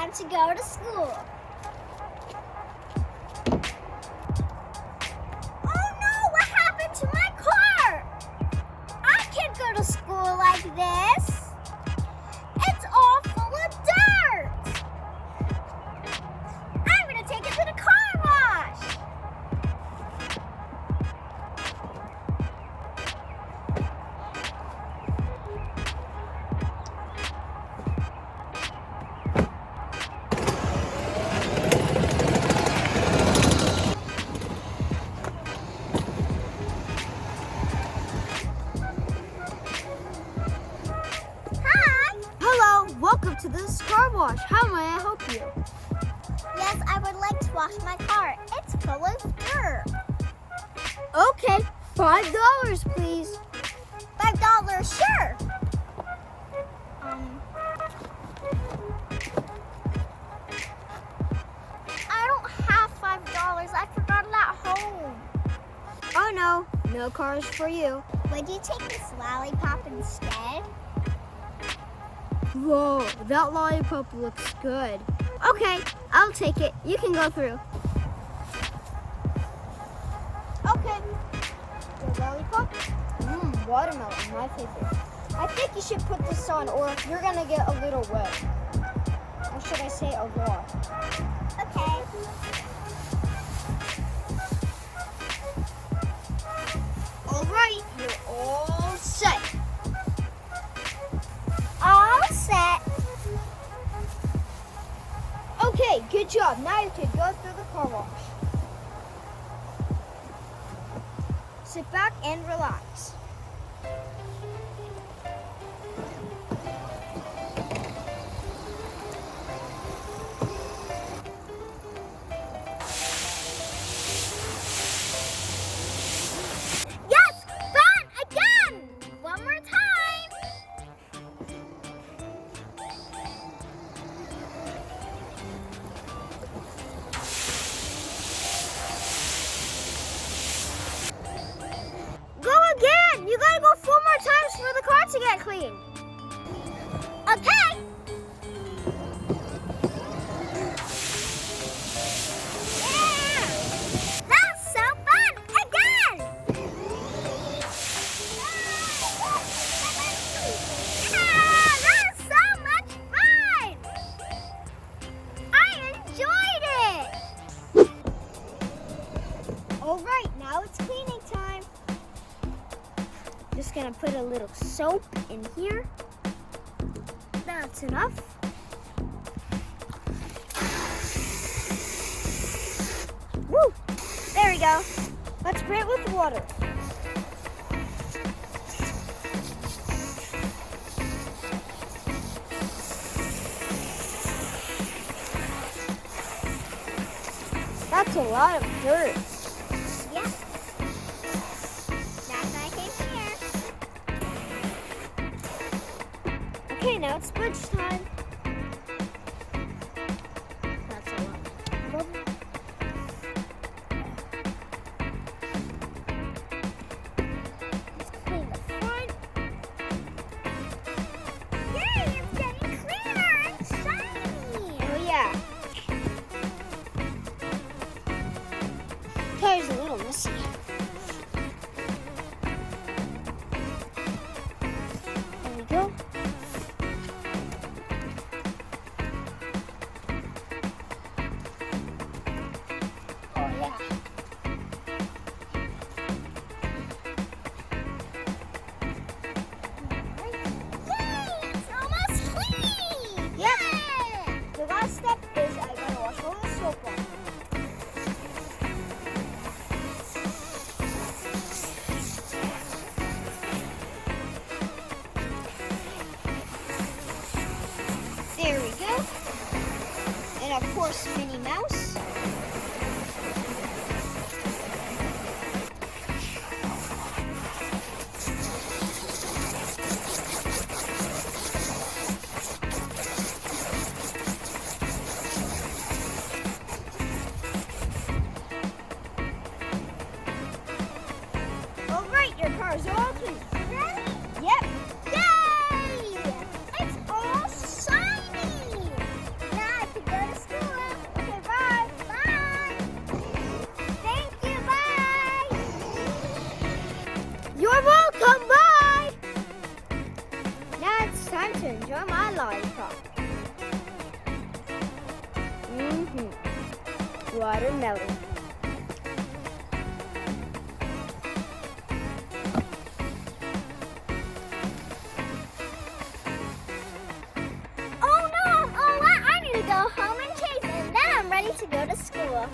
time to go to school. Oh no, what happened to my car? I can't go to school like this. It's all full of dirt. I'm gonna take it to the car wash. Welcome to this car wash. How may I help you? Yes, I would like to wash my car. It's full of dirt. Okay, $5, please. $5, sure. I don't have $5. I forgot it at home. Oh no, no cars for you. Would you take this lollipop instead? Whoa, that lollipop looks good. Okay, I'll take it. You can go through. Okay. Your lollipop? Watermelon, my favorite. I think you should put this on, or you're gonna get a little wet. Or should I say a lot? Okay. All right, you're all set. All set. Okay, good job. Now you can go through the car wash. Sit back and relax. Yes, run again. One more time. Go again! You gotta go 4 more times for the car to get clean. Okay. Yeah. That's so fun. Again. Yeah, that's so much fun. I enjoyed it. All right, now it's cleaning time. Just gonna put a little soap in here. That's enough. Woo! There we go. Let's spray it with water. That's a lot of dirt. Yeah. That's why I came here. Okay, now it's sponge time. That's a lot. Let's clean the front. Yay, it's getting cleaner and shiny. Oh yeah. Tire's a little messy. There we go. Oh yeah. Yay, it's almost clean. Yep. Yeah. The last step is I gotta wash all the soap off. There we go. And of course, Minnie Mouse. All right, your car's all clean. Ready? Yep. Yay! It's all shiny. Now I can time to enjoy my lollipop. Watermelon. Oh no, I'm all wet. I need to go home and change, and then I'm ready to go to school.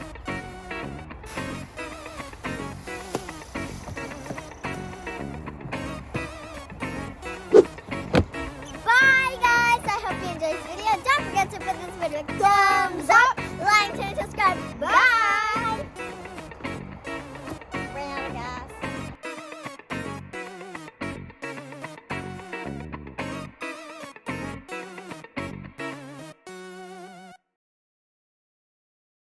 Bye guys, I hope you enjoyed this video. Don't forget to put this video a thumbs up, like, and subscribe. Bye!